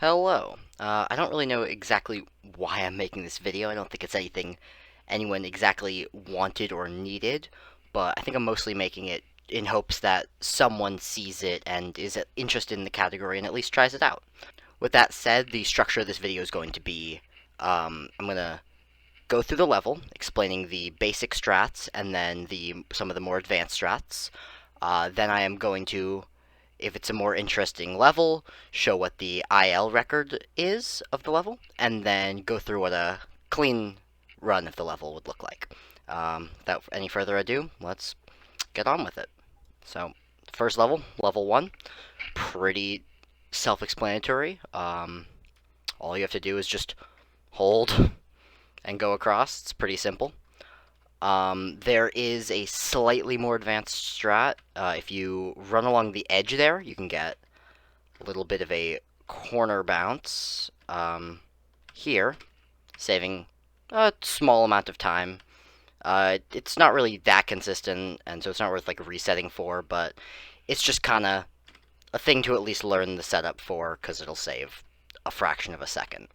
Hello. I don't really know exactly why I'm making this video. I don't think it's anything anyone exactly wanted or needed, but I think I'm mostly making it in hopes that someone sees it and is interested in the category and at least tries it out. With that said, the structure of this video is going to be I'm going to go through the level, explaining the basic strats and then some of the more advanced strats. Then I am going to, if it's a more interesting level, show what the IL record is of the level, and then go through what a clean run of the level would look like. Without any further ado, let's get on with it. So, first level, level 1, pretty self-explanatory. All you have to do is just hold and go across. It's pretty simple. There is a slightly more advanced strat. If you run along the edge there, you can get a little bit of a corner bounce here, saving a small amount of time. It's not really that consistent, and so it's not worth like resetting for, but it's just kind of a thing to at least learn the setup for, because it'll save a fraction of a second.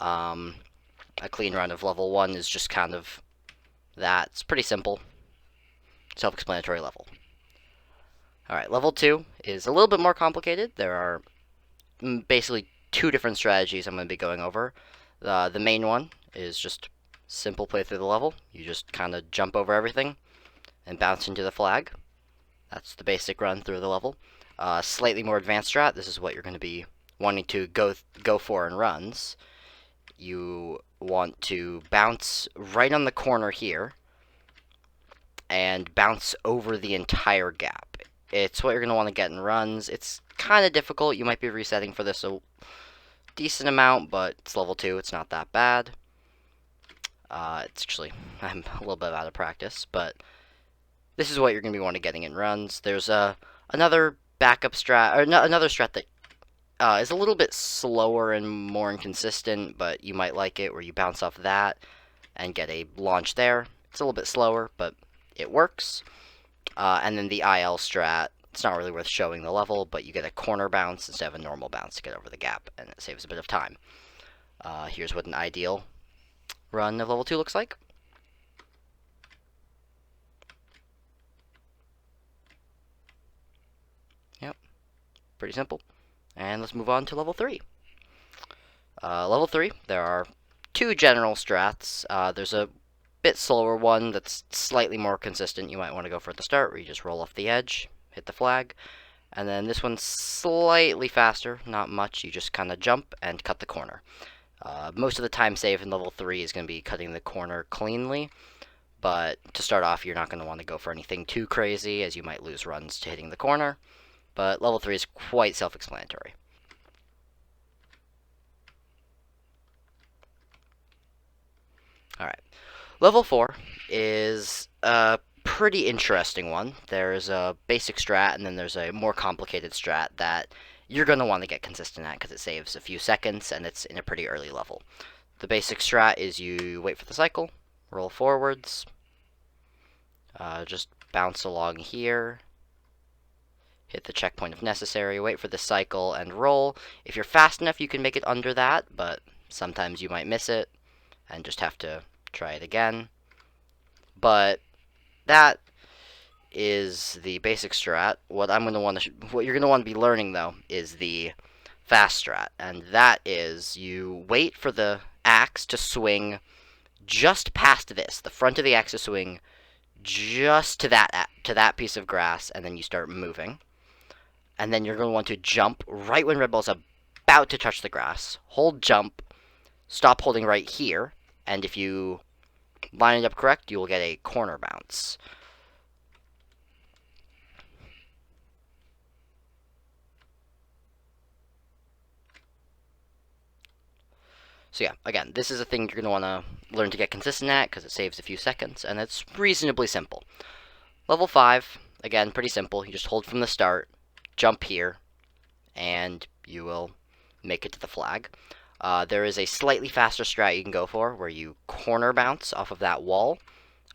A clean run of level 1 is just kind of that. It's pretty simple, self-explanatory level. Alright, level 2 is a little bit more complicated. There are basically two different strategies I'm going to be going over. The main one is just simple play through the level. You just kind of jump over everything and bounce into the flag. That's the basic run through the level. Slightly more advanced strat, this is what you're going to be wanting to go for in runs. You want to bounce right on the corner here and bounce over the entire gap. It's what you're going to want to get in runs. It's kind of difficult. You might be resetting for this a decent amount, but it's level 2. It's not that bad. It's actually, I'm a little bit out of practice, but this is what you're going to be wanting getting in runs. There's another backup strat, or another strat that is a little bit slower and more inconsistent, but you might like it, where you bounce off that and get a launch there. It's a little bit slower, but it works. And then the IL strat, it's not really worth showing the level, but you get a corner bounce instead of a normal bounce to get over the gap, and it saves a bit of time. Here's what an ideal run of level 2 looks like. Yep, pretty simple. And let's move on to level 3. Level 3, there are two general strats. There's a bit slower one that's slightly more consistent. You might want to go for at the start, where you just roll off the edge, hit the flag. And then this one's slightly faster, not much. You just kind of jump and cut the corner. Most of the time save in level 3 is going to be cutting the corner cleanly, but to start off, you're not going to want to go for anything too crazy, as you might lose runs to hitting the corner. But level 3 is quite self-explanatory. Alright, level 4 is a pretty interesting one. There's a basic strat, and then there's a more complicated strat that you're going to want to get consistent at, because it saves a few seconds, and it's in a pretty early level. The basic strat is you wait for the cycle, roll forwards, just bounce along here, hit the checkpoint if necessary, wait for the cycle, and roll. If you're fast enough, you can make it under that, but sometimes you might miss it and just have to try it again. But that is the basic strat. What you're going to want to be learning, though, is the fast strat, and that is you wait for the axe to swing just past this. The front of the axe to swing just to that piece of grass, and then you start moving. And then you're going to want to jump right when Red Bull's about to touch the grass. Hold jump, stop holding right here, and if you line it up correct, you will get a corner bounce. So yeah, again, this is a thing you're going to want to learn to get consistent at, because it saves a few seconds, and it's reasonably simple. Level 5, again, pretty simple. You just hold from the start, jump here, and you will make it to the flag. There is a slightly faster strat you can go for, where you corner bounce off of that wall,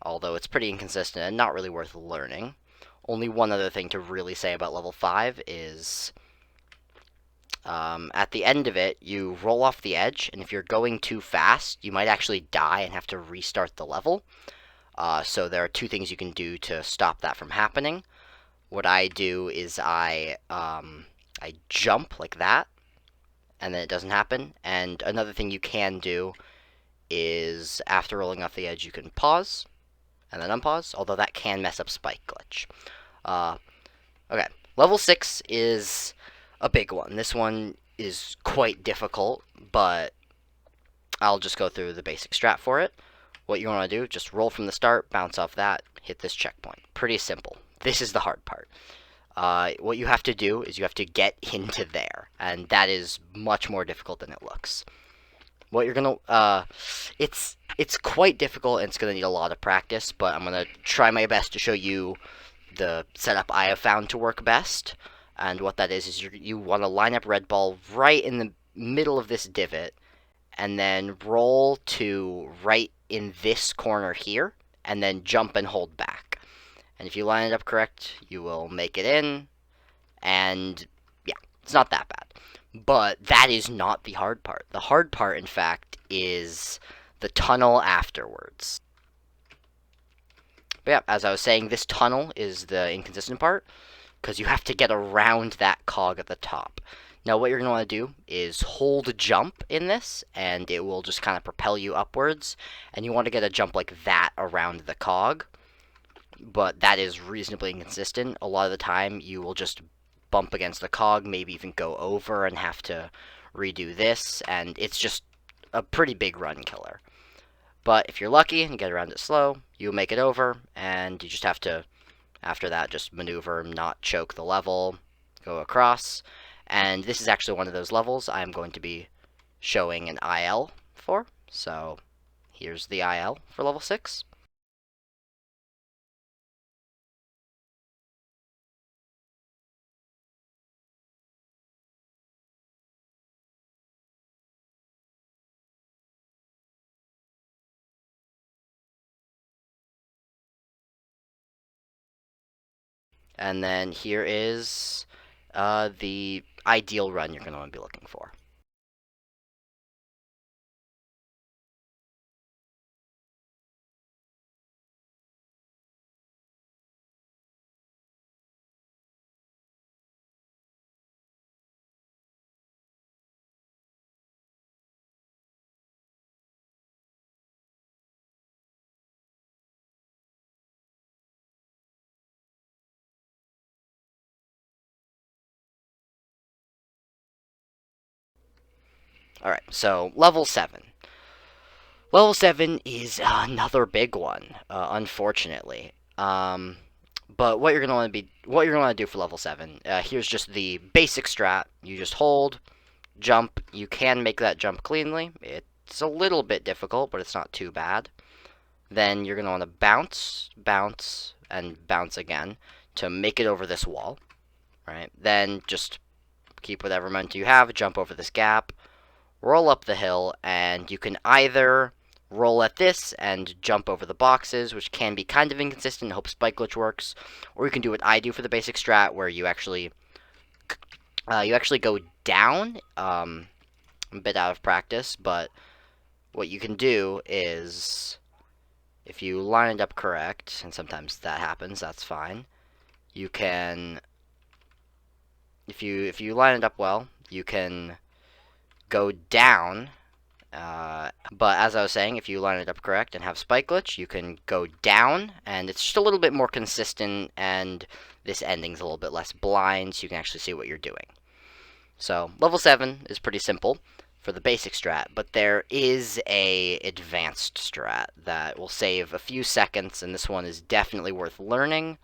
although it's pretty inconsistent and not really worth learning. Only one other thing to really say about level 5 is At the end of it, you roll off the edge, and if you're going too fast, you might actually die and have to restart the level. So there are two things you can do to stop that from happening. What I do is I jump like that, and then it doesn't happen. And another thing you can do is after rolling off the edge, you can pause and then unpause, although that can mess up spike glitch. Okay, level 6 is a big one. This one is quite difficult, but I'll just go through the basic strat for it. What you want to do, just roll from the start, bounce off that, hit this checkpoint. Pretty simple. This is the hard part. What you have to do is you have to get into there, and that is much more difficult than it looks. What you're gonna, it's quite difficult, and it's gonna need a lot of practice, but I'm gonna try my best to show you the setup I have found to work best. And what that is you want to line up red ball right in the middle of this divot, and then roll to right in this corner here, and then jump and hold back. And if you line it up correct, you will make it in, and yeah, it's not that bad. But that is not the hard part. The hard part, in fact, is the tunnel afterwards. But yeah, as I was saying, this tunnel is the inconsistent part, because you have to get around that cog at the top. Now what you're going to want to do is hold jump in this, and it will just kind of propel you upwards, and you want to get a jump like that around the cog, but that is reasonably inconsistent. A lot of the time you will just bump against the cog, maybe even go over and have to redo this, and it's just a pretty big run killer. But if you're lucky and get around it slow, you'll make it over, and you just have to, after that, just maneuver, not choke the level, go across. And this is actually one of those levels I'm going to be showing an IL for. So here's the IL for level 6. And then here is the ideal run you're going to want to be looking for. Alright, so level 7. Level 7 is another big one, unfortunately. But what you're going to do for level 7, here's just the basic strat. You just hold, jump. You can make that jump cleanly. It's a little bit difficult, but it's not too bad. Then you're going to want to bounce, bounce, and bounce again to make it over this wall. Right? Then just keep whatever momentum you have, jump over this gap, roll up the hill, and you can either roll at this and jump over the boxes, which can be kind of inconsistent, hope spike glitch works, or you can do what I do for the basic strat, where you actually go down, a bit out of practice, but what you can do is, if you line it up correct, and sometimes that happens, that's fine, you can, if you line it up well, you can go down, but as I was saying, if you line it up correct and have spike glitch, you can go down, and it's just a little bit more consistent, and this ending's a little bit less blind, so you can actually see what you're doing. So, level 7 is pretty simple for the basic strat, but there is a advanced strat that will save a few seconds, and this one is definitely worth learning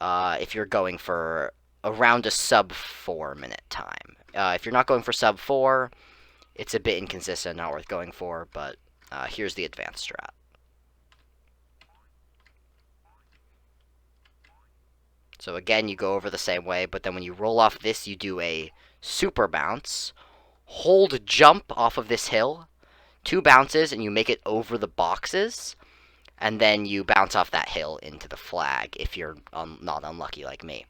if you're going for around a sub 4 minute time. If you're not going for sub 4, it's a bit inconsistent, not worth going for, but here's the advanced strat. So again, you go over the same way, but then when you roll off this, you do a super bounce, hold jump off of this hill, 2 bounces, and you make it over the boxes, and then you bounce off that hill into the flag if you're not unlucky like me.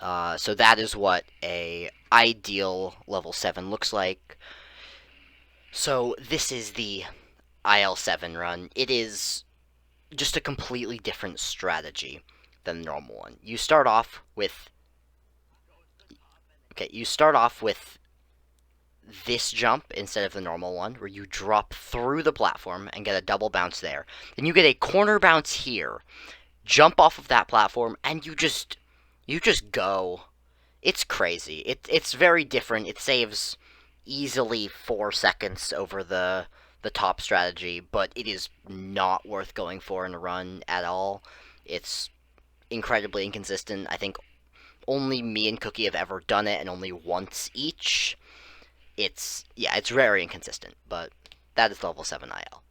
So that is what a ideal level 7 looks like. So this is the IL7 run. It is just a completely different strategy than the normal one. You start off with this jump instead of the normal one, where you drop through the platform and get a double bounce there. Then you get a corner bounce here, jump off of that platform, and you just go. It's crazy. It's very different. It saves easily 4 seconds over the top strategy, but it is not worth going for in a run at all. It's incredibly inconsistent. I think only me and Cookie have ever done it, and only once each. It's very inconsistent, but that is level 7 IL.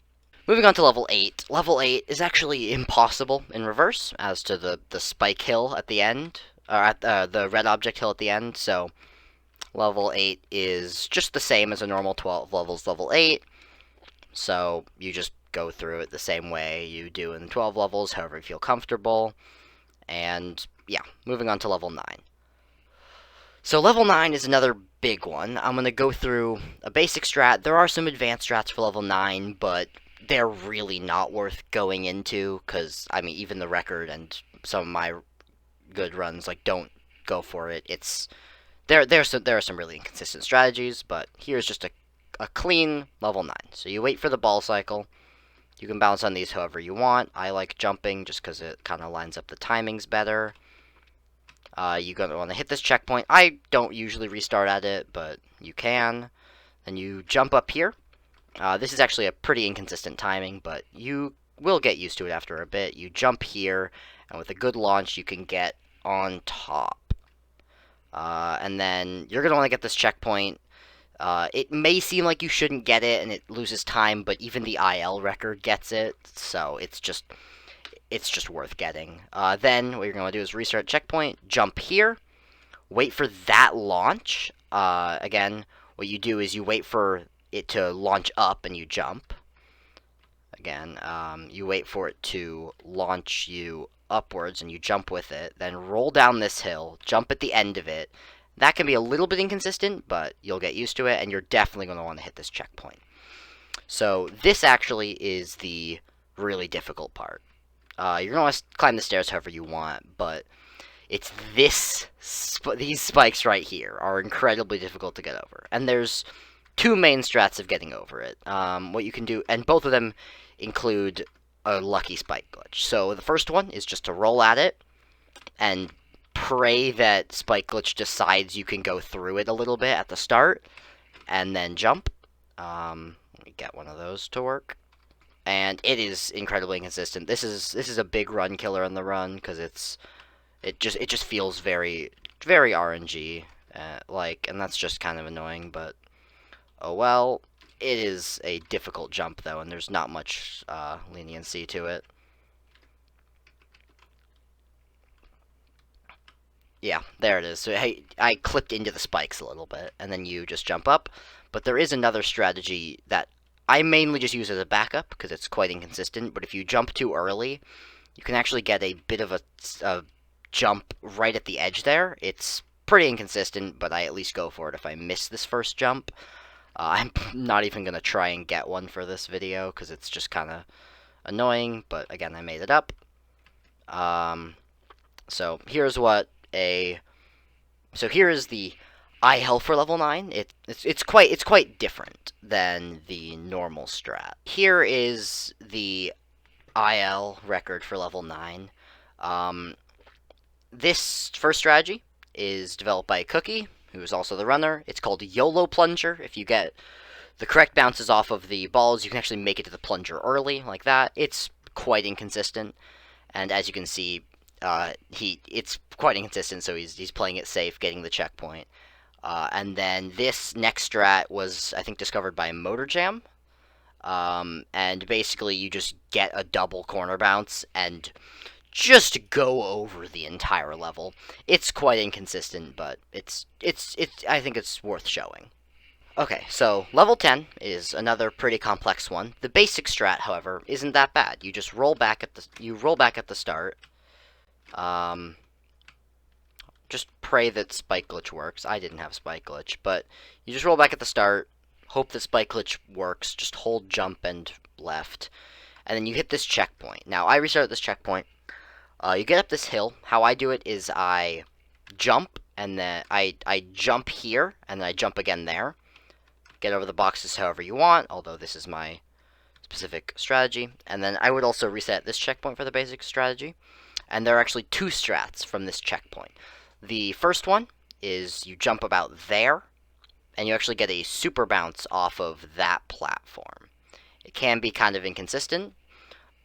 Moving on to level 8. Level 8 is actually impossible in reverse, as to the spike hill at the end, or at the red object hill at the end, so level 8 is just the same as a normal 12 levels level 8, so you just go through it the same way you do in 12 levels, however you feel comfortable, and yeah, moving on to level 9. So level 9 is another big one. I'm going to go through a basic strat. There are some advanced strats for level 9, but they're really not worth going into, because, I mean, even the record and some of my good runs, like, don't go for it. There are some really inconsistent strategies, but here's just a clean level 9. So you wait for the ball cycle. You can bounce on these however you want. I like jumping just because it kind of lines up the timings better. You're going to want to hit this checkpoint. I don't usually restart at it, but you can. Then you jump up here. This is actually a pretty inconsistent timing, but you will get used to it after a bit. You jump here, and with a good launch, you can get on top. And then you're going to want to get this checkpoint. It may seem like you shouldn't get it, and it loses time, but even the IL record gets it, so it's just worth getting. Then what you're going to do is restart checkpoint, jump here, wait for that launch. Again, what you do is you wait for it to launch up and you jump. Again, you wait for it to launch you upwards and you jump with it. Then roll down this hill, jump at the end of it. That can be a little bit inconsistent, but you'll get used to it, and you're definitely going to want to hit this checkpoint. So this actually is the really difficult part. You're going to want to climb the stairs however you want, but it's these spikes right here are incredibly difficult to get over. And there's two main strats of getting over it. What you can do, and both of them include a lucky spike glitch. So the first one is just to roll at it and pray that spike glitch decides you can go through it a little bit at the start, and then jump. Let me get one of those to work. And it is incredibly inconsistent. This is a big run killer in the run because it just feels very RNG like, and that's just kind of annoying. But oh well. It is a difficult jump though, and there's not much leniency to it. Yeah, there it is. So I clipped into the spikes a little bit, and then you just jump up. But there is another strategy that I mainly just use as a backup, because it's quite inconsistent, but if you jump too early, you can actually get a bit of a jump right at the edge there. It's pretty inconsistent, but I at least go for it if I miss this first jump. I'm not even going to try and get one for this video, because it's just kind of annoying, but again, I made it up. So here's here is the IL for level 9. It's quite different than the normal strat. Here is the IL record for level 9. This first strategy is developed by Cookie, who is also the runner. It's called YOLO Plunger. If you get the correct bounces off of the balls, you can actually make it to the plunger early, like that. It's quite inconsistent, and as you can see, it's quite inconsistent, so he's playing it safe, getting the checkpoint. And then this next strat was, I think, discovered by Motor Jam. And basically you just get a double corner bounce and just go over the entire level. It's quite inconsistent, but it's I think it's worth showing. Okay, so level 10 is another pretty complex one. The basic strat, however, isn't that bad. You just roll back at the start. just pray that spike glitch works. I didn't have spike glitch, but you just roll back at the start, hope that spike glitch works, just hold jump and left, and then you hit this checkpoint. Now, I restarted this checkpoint. You get up this hill. How I do it is I jump, and then I jump here, and then I jump again there. Get over the boxes however you want, although this is my specific strategy. And then I would also reset this checkpoint for the basic strategy. And there are actually two strats from this checkpoint. The first one is you jump about there, and you actually get a super bounce off of that platform. It can be kind of inconsistent,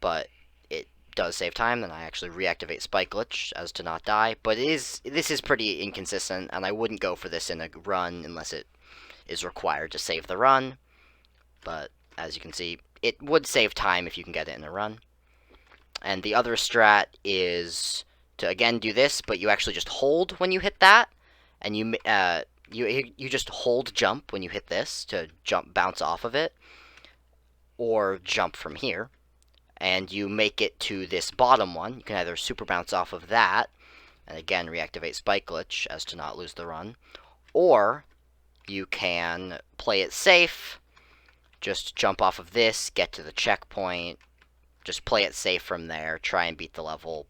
but it does save time. Then I actually reactivate spike glitch as to not die. But this is pretty inconsistent, and I wouldn't go for this in a run unless it is required to save the run. But as you can see, it would save time if you can get it in a run. And the other strat is to again do this, but you actually just hold when you hit that, and you just hold jump when you hit this to bounce off of it, or jump from here, and you make it to this bottom one. You can either super bounce off of that, and again reactivate spike glitch as to not lose the run, or you can play it safe, just jump off of this, get to the checkpoint, just play it safe from there, try and beat the level.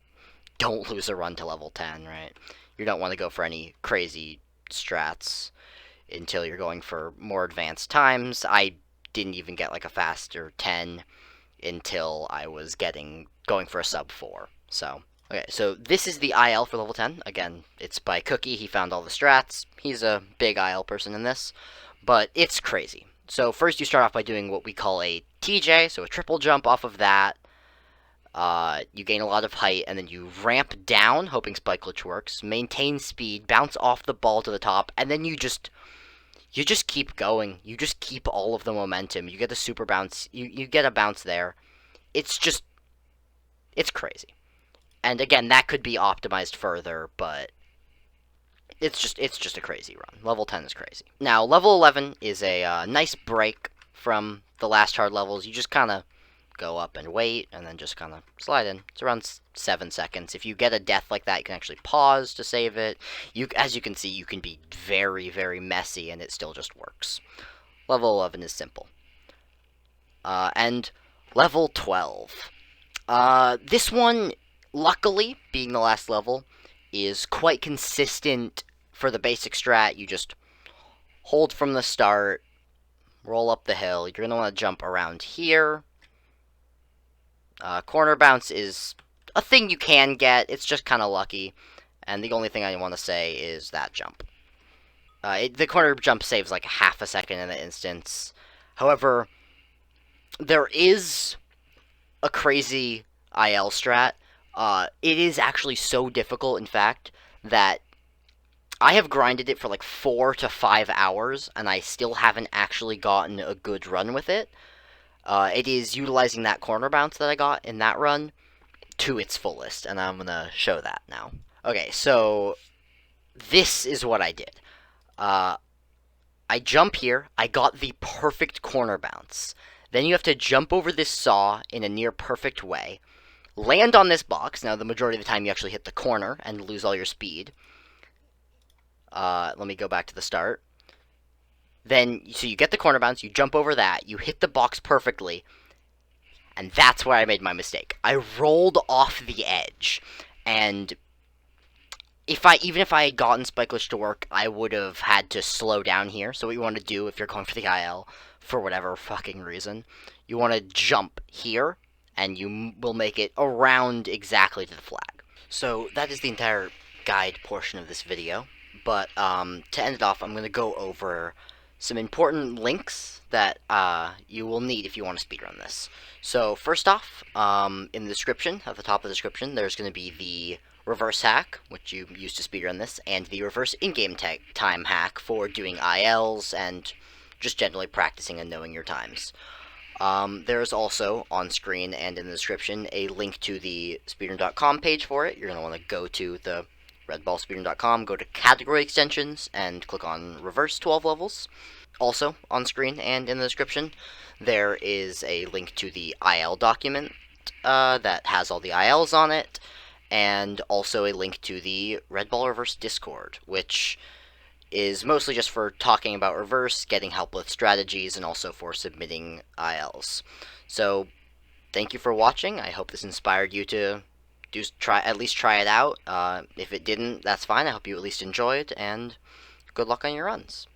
Don't lose a run to level 10, right? You don't want to go for any crazy strats until you're going for more advanced times. I didn't even get like a faster 10 until I was going for a sub 4. So, okay, so this is the IL for level 10. Again, it's by Cookie. He found all the strats. He's a big IL person in this, but it's crazy. So first you start off by doing what we call a TJ, so a triple jump off of that. You gain a lot of height, and then you ramp down, hoping spike glitch works, maintain speed, bounce off the ball to the top, and then you just keep going. You just keep all of the momentum. You get the super bounce. You get a bounce there. It's crazy. And again, that could be optimized further, but it's just a crazy run. Level 10 is crazy. Now, level 11 is a nice break from the last hard levels. You just kind of go up and wait, and then just kind of slide in. It's around 7 seconds. If you get a death like that, you can actually pause to save it. As you can see, you can be very, very messy, and it still just works. Level 11 is simple. And level 12. This one, luckily, being the last level, is quite consistent for the basic strat. You just hold from the start, roll up the hill. You're going to want to jump around here. Corner bounce is a thing you can get. It's just kind of lucky. And the only thing I want to say is that jump. The corner jump saves like half a second in the instance. However, there is a crazy IL strat. It is actually so difficult, in fact, that I have grinded it for like 4 to 5 hours, and I still haven't actually gotten a good run with it. It is utilizing that corner bounce that I got in that run to its fullest, and I'm going to show that now. Okay, so this is what I did. I jump here. I got the perfect corner bounce. Then you have to jump over this saw in a near perfect way. Land on this box. Now, the majority of the time you actually hit the corner and lose all your speed. Let me go back to the start. Then, so you get the corner bounce, you jump over that, you hit the box perfectly, and that's where I made my mistake. I rolled off the edge, and even if I had gotten spike glitch to work, I would have had to slow down here. So what you want to do if you're going for the IL, for whatever fucking reason, you want to jump here, and you will make it around exactly to the flag. So that is the entire guide portion of this video, but to end it off, I'm going to go over some important links that you will need if you want to speedrun this. So first off, in the description, at the top of the description, there's going to be the reverse hack, which you use to speedrun this, and the reverse in-game time hack for doing ILs and just generally practicing and knowing your times. There's also, on screen and in the description, a link to the speedrun.com page for it. You're going to want to go to the redballspeedrun.com, go to category extensions, and click on reverse 12 levels. Also, on screen and in the description, there is a link to the IL document that has all the ILs on it, and also a link to the Red Ball Reverse Discord, which is mostly just for talking about reverse, getting help with strategies, and also for submitting ILs. So thank you for watching. I hope this inspired you to at least try it out. If it didn't, that's fine. I hope you at least enjoyed, and good luck on your runs.